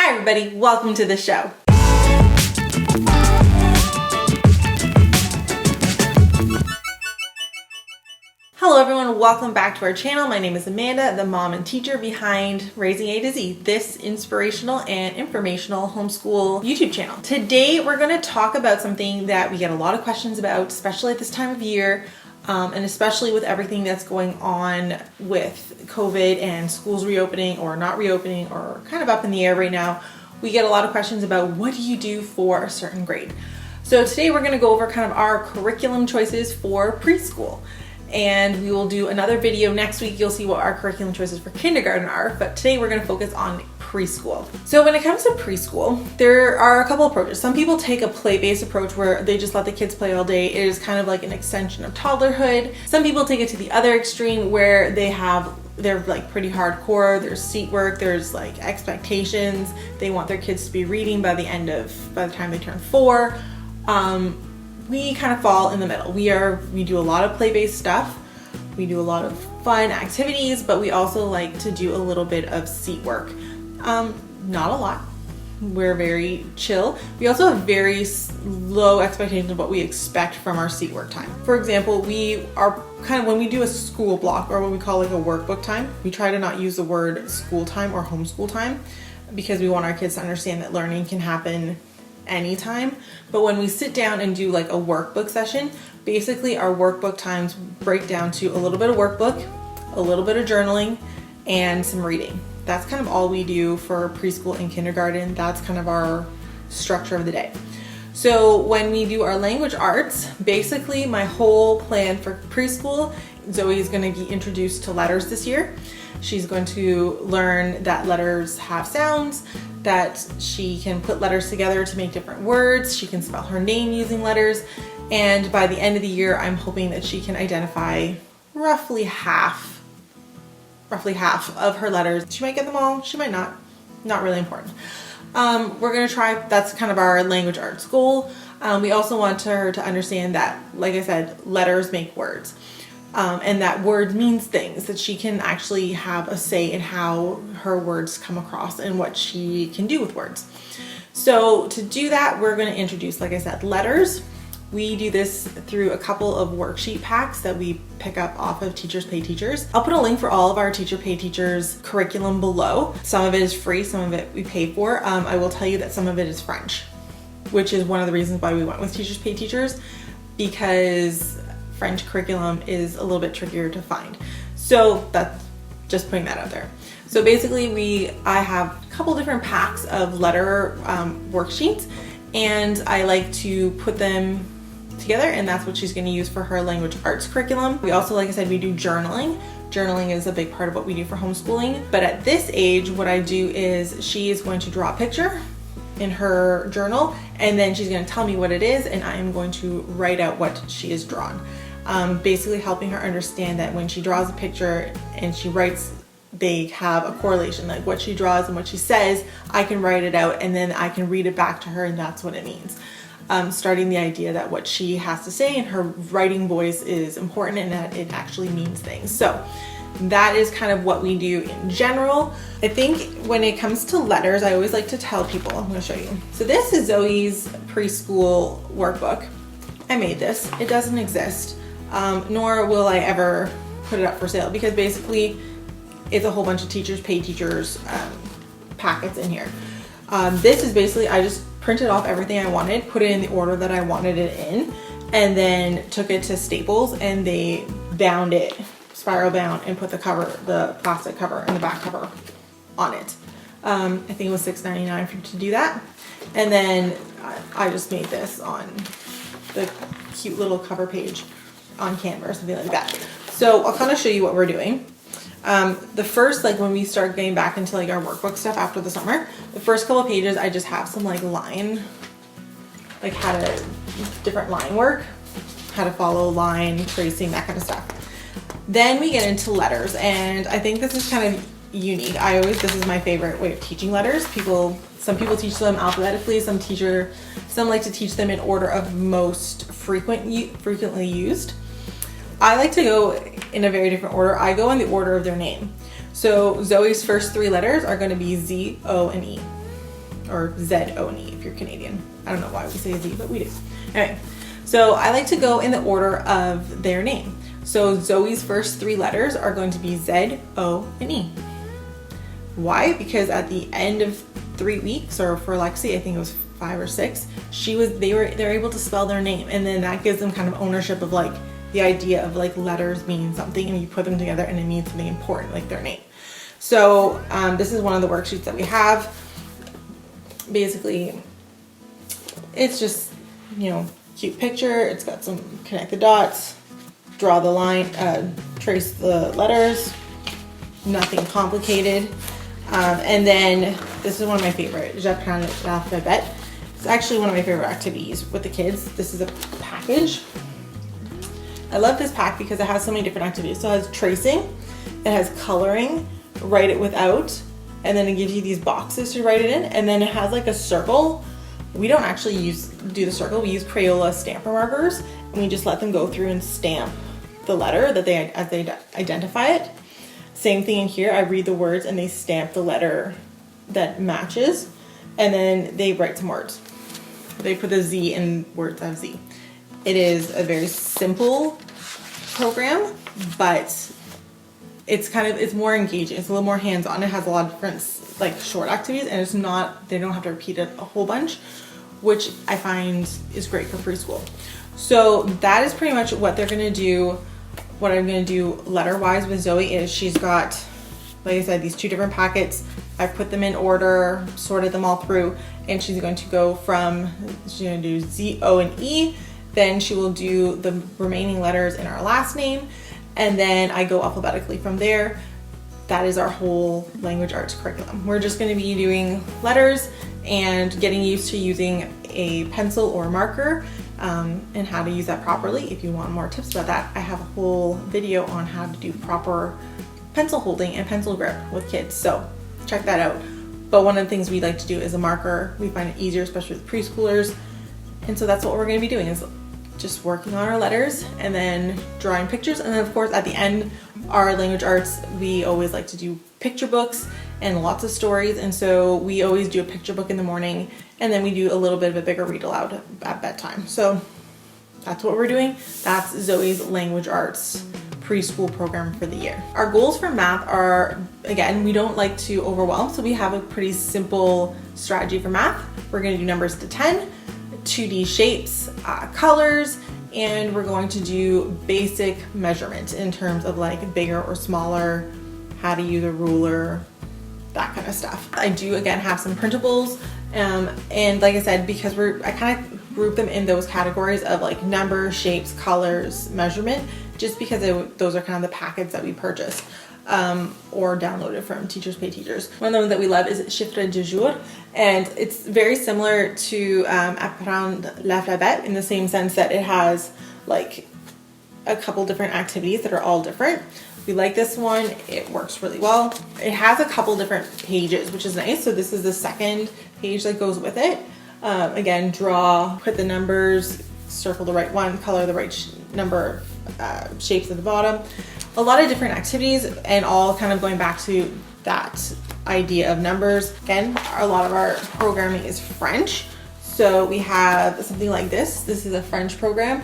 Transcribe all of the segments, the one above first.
Hi everybody, welcome to the show. Hello everyone, welcome back to our channel. My name is Amanda, the mom and teacher behind Raising A to Z, this inspirational and informational homeschool YouTube channel. Today we're going to talk about something that we get a lot of questions about, especially at this time of year, and especially with everything that's going on with COVID and schools reopening or not reopening or kind of up in the air right now. We get a lot of questions about what do you do for a certain grade. So today we're going to go over kind of our curriculum choices for preschool. And we will do another video next week. You'll see what our curriculum choices for kindergarten are, but today we're going to focus on preschool. So when it comes to preschool, there are a couple approaches. Some people take a play-based approach where they just let the kids play all day. It is kind of like an extension of toddlerhood. Some people take it to the other extreme where they're like pretty hardcore. There's seat work, there's like expectations. They want their kids to be reading by the time they turn 4. We kind of fall in the middle. We do a lot of play-based stuff. We do a lot of fun activities, but we also like to do a little bit of seat work. Not a lot. We're very chill. We also have very low expectations of what we expect from our seat work time. For example, we are kind of, when we do a school block or what we call like a workbook time, we try to not use the word school time or homeschool time because we want our kids to understand that learning can happen anytime. But when we sit down and do like a workbook session, basically our workbook times break down to a little bit of workbook, a little bit of journaling, and some reading. That's kind of all we do for preschool and kindergarten. That's kind of our structure of the day. So when we do our language arts, basically my whole plan for preschool, Zoe is going to be introduced to letters this year. She's going to learn that letters have sounds, that she can put letters together to make different words. She can spell her name using letters. And by the end of the year, I'm hoping that she can identify roughly half of her letters. She might get them all, she might not. Not really important. We're gonna try, that's kind of our language arts goal. We also want her to understand that, like I said, letters make words. And that word means things, that she can actually have a say in how her words come across and what she can do with words. So to do that, we're going to introduce, like I said, letters. We do this through a couple of worksheet packs that we pick up off of Teachers Pay Teachers. I'll put a link for all of our Teacher Pay Teachers curriculum below. Some of it is free, some of it we pay for. I will tell you that some of it is French, which is one of the reasons why we went with Teachers Pay Teachers, because French curriculum is a little bit trickier to find. So that's just putting that out there. So basically I have a couple different packs of letter worksheets, and I like to put them together, and that's what she's going to use for her language arts curriculum. We also, like I said, we do journaling. Journaling is a big part of what we do for homeschooling. But at this age, what I do is she is going to draw a picture in her journal, and then she's going to tell me what it is, and I am going to write out what she has drawn. Basically helping her understand that when she draws a picture and she writes, they have a correlation, like what she draws and what she says, I can write it out and then I can read it back to her, and that's what it means. Starting the idea that what she has to say in her writing voice is important and that it actually means things. So that is kind of what we do in general. I think when it comes to letters, I always like to tell people, I'm going to show you. So this is Zoe's preschool workbook. I made this. It doesn't exist. Nor will I ever put it up for sale, because basically it's a whole bunch of Teachers Pay Teachers packets in here. This is basically, I just printed off everything I wanted, put it in the order that I wanted it in, and then took it to Staples and they bound it, spiral bound, and put the plastic cover and the back cover on it. I think it was $6.99 to do that. And then I just made this on the cute little cover page on Canva or something like that. So I'll kind of show you what we're doing. The first, like when we start getting back into like our workbook stuff after the summer, the first couple of pages I just have some like different line work, how to follow line, tracing, that kind of stuff. Then we get into letters, and I think this is kind of unique. This is my favorite way of teaching letters. Some people teach them alphabetically, some like to teach them in order of most frequently used. I like to go in a very different order. I go in the order of their name. So Zoe's first 3 letters are going to be Z, O, and E. or Z-O-N-E if you're Canadian. I don't know why we say Z, but we do. Anyway, so I like to go in the order of their name. So Zoe's first 3 letters are going to be Z-O-N-E. Why? Because at the end of 3 weeks, or for Lexi, I think it was 5 or 6, they're able to spell their name, and then that gives them kind of ownership of like the idea of like letters mean something, and you put them together and it means something important, like their name. So this is one of the worksheets that we have. Basically, it's just, you know, cute picture. It's got some connect the dots, draw the line, trace the letters, nothing complicated. And then this is one of my favorite, j'apprends l'alphabet. It's actually one of my favorite activities with the kids. This is a package. I love this pack because it has so many different activities. So it has tracing, it has coloring, write it without, and then it gives you these boxes to write it in, and then it has like a circle. We don't actually do the circle, we use Crayola stamper markers, and we just let them go through and stamp the letter that as they identify it. Same thing in here, I read the words and they stamp the letter that matches, and then they write some words. They put the Z in words that have Z. It is a very simple program, but it's more engaging. It's a little more hands-on. It has a lot of different like short activities, and they don't have to repeat it a whole bunch, which I find is great for preschool. So that is pretty much what they're gonna do. What I'm gonna do letter-wise with Zoe is she's got, like I said, these 2 different packets. I've put them in order, sorted them all through, and she's going to go from, she's gonna do Z-O-N-E, then she will do the remaining letters in our last name, and then I go alphabetically from there. That is our whole language arts curriculum. We're just gonna be doing letters and getting used to using a pencil or marker, and how to use that properly. If you want more tips about that, I have a whole video on how to do proper pencil holding and pencil grip with kids, so check that out. But one of the things we like to do is a marker. We find it easier, especially with preschoolers, and so that's what we're gonna be doing, is just working on our letters and then drawing pictures. And then of course at the end, our language arts, we always like to do picture books and lots of stories, and so we always do a picture book in the morning, and then we do a little bit of a bigger read aloud at bedtime. So that's what we're doing. That's Zoe's language arts preschool program for the year. Our goals for math are, again, we don't like to overwhelm, so we have a pretty simple strategy for math. We're going to do numbers to 10, 2D shapes, colors, and we're going to do basic measurement in terms of like bigger or smaller, how to use a ruler, that kind of stuff. I do again have some printables, and like I said, because I kind of group them in those categories of like number, shapes, colors, measurement, just because those are kind of the packets that we purchased or downloaded from Teachers Pay Teachers. One of the ones that we love is Chiffre du Jour, and it's very similar to Apprendre l'alphabet in the same sense that it has like a couple different activities that are all different. We like this one, it works really well. It has a couple different pages, which is nice. So this is the second page that goes with it. Again, draw, put the numbers, circle the right one, color the right number, shapes at the bottom. A lot of different activities, and all kind of going back to that idea of numbers. Again, a lot of our programming is French. So we have something like this. This is a French program.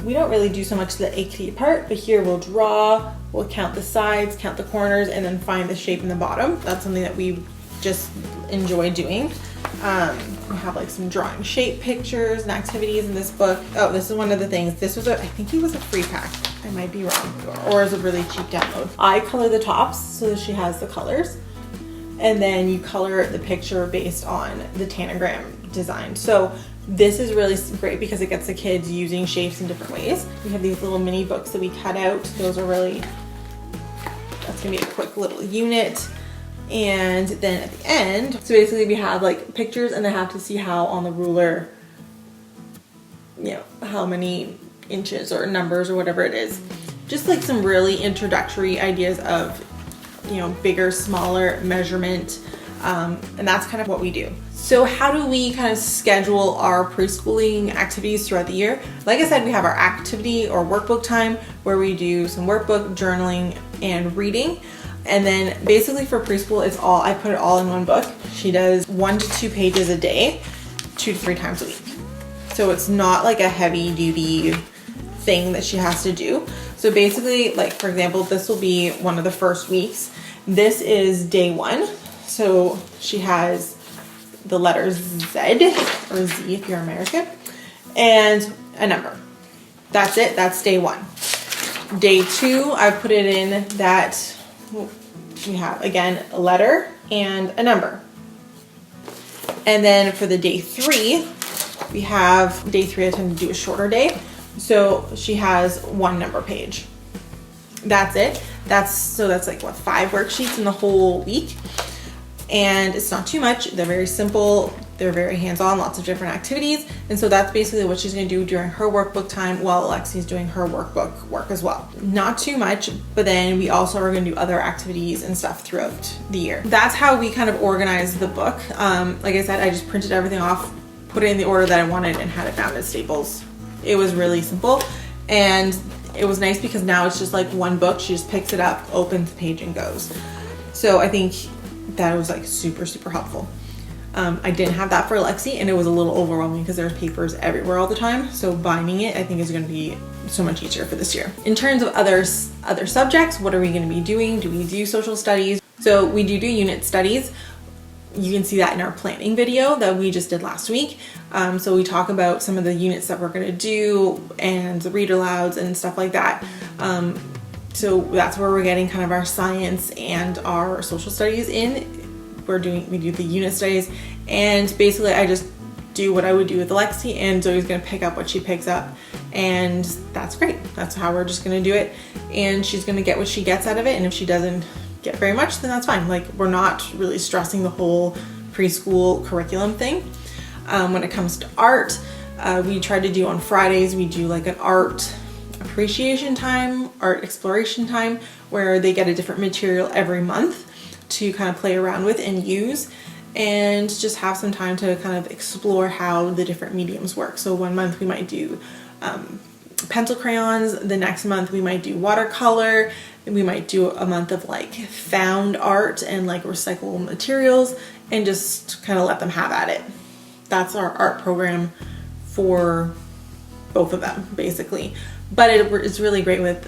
We don't really do so much the écrit part, but here we'll draw, we'll count the sides, count the corners, and then find the shape in the bottom. That's something that we just enjoy doing. We have like some drawing shape pictures and activities in this book. Oh, this is one of the things. This was I think it was a free pack. I might be wrong, or is a really cheap download. I color the tops so that she has the colors, and then you color the picture based on the tanagram design. So this is really great because it gets the kids using shapes in different ways. We have these little mini books that we cut out. Those are that's gonna be a quick little unit. And then at the end, so basically we have like pictures, and they have to see how on the ruler, you know, how many inches or numbers or whatever it is. Just like some really introductory ideas of, you know, bigger, smaller measurement. And that's kind of what we do. So how do we kind of schedule our preschooling activities throughout the year? Like I said, we have our activity or workbook time where we do some workbook, journaling, and reading. And then basically for preschool, I put it all in one book. she does 1 to 2 pages a day, 2 to 3 times a week. So it's not like a heavy duty thing that she has to do. So basically, like for example, this will be one of the first weeks. This is day 1. So she has the letter Z or Z if you're American and a number. That's it. That's day 1. Day 2, I put it in that we have again a letter and a number. And then for the day 3, we have day 3, I tend to do a shorter day. So she has 1 number page. That's it. That's like what, 5 worksheets in the whole week. And it's not too much. They're very simple. They're very hands-on, lots of different activities. And so that's basically what she's going to do during her workbook time while Alexi's doing her workbook work as well. Not too much, but then we also are going to do other activities and stuff throughout the year. That's how we kind of organize the book. Like I said, I just printed everything off, put it in the order that I wanted, and had it bound at Staples. It was really simple. And it was nice because now it's just like one book. She just picks it up, opens the page, and goes. So I think that was like super, super helpful. I didn't have that for Alexi, and it was a little overwhelming because there's papers everywhere all the time. So binding it, I think, is going to be so much easier for this year. In terms of other subjects, what are we going to be doing? Do we do social studies? So we do unit studies. You can see that in our planning video that we just did last week. So we talk about some of the units that we're going to do and the read alouds and stuff like that. So that's where we're getting kind of our science and our social studies in. We do the unit studies, and basically I just do what I would do with Alexi, and Zoe's going to pick up what she picks up, and that's great. That's how we're just going to do it, and she's going to get what she gets out of it, and if she doesn't get very much, then that's fine. Like, we're not really stressing the whole preschool curriculum thing. When it comes to art, we try to do on Fridays, we do like an art appreciation time, art exploration time, where they get a different material every month to kind of play around with and use, and just have some time to kind of explore how the different mediums work. So one month we might do pencil crayons, the next month we might do watercolor, and we might do a month of like found art and like recyclable materials, and just kind of let them have at it. That's our art program for both of them, basically. But it's really great with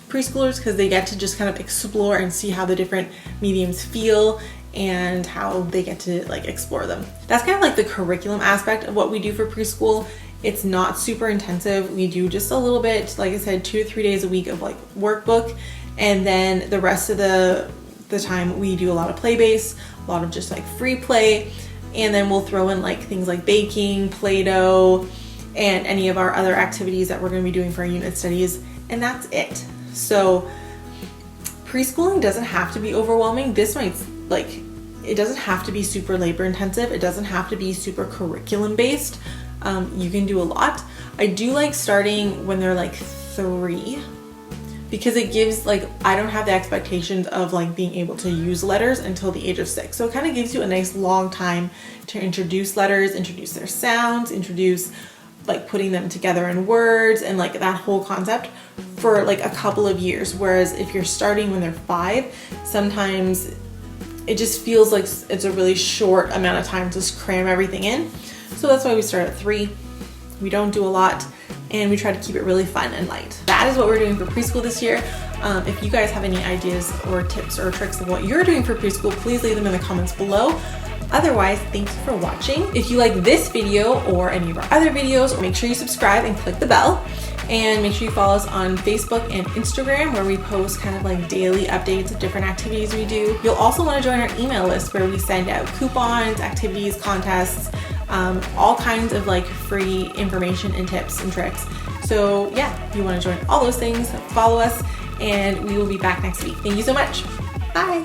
preschoolers because they get to just kind of explore and see how the different mediums feel and how they get to like explore them. That's kind of like the curriculum aspect of what we do for preschool. It's not super intensive. We do just a little bit, like I said, 2 to 3 days a week of like workbook, and then the rest of the time we do a lot of play-based, a lot of just like free play, and then we'll throw in like things like baking, Play-Doh, and any of our other activities that we're going to be doing for our unit studies, and that's it. So preschooling doesn't have to be overwhelming. This might, like, it doesn't have to be super labor intensive. It doesn't have to be super curriculum based. You can do a lot. I do like starting when they're like 3, because it gives, like, I don't have the expectations of like being able to use letters until the age of 6. So it kind of gives you a nice long time to introduce letters, introduce their sounds, introduce like putting them together in words, and like that whole concept for like a couple of years. Whereas if you're starting when they're 5, sometimes it just feels like it's a really short amount of time to just cram everything in. So that's why we start at 3. We don't do a lot, and we try to keep it really fun and light. That is what we're doing for preschool this year. If you guys have any ideas or tips or tricks of what you're doing for preschool, please leave them in the comments below. Otherwise, thanks for watching. If you like this video or any of our other videos, make sure you subscribe and click the bell. And make sure you follow us on Facebook and Instagram, where we post kind of like daily updates of different activities we do. You'll also want to join our email list, where we send out coupons, activities, contests, all kinds of like free information and tips and tricks. So yeah, if you want to join all those things, follow us, and we will be back next week. Thank you so much. Bye.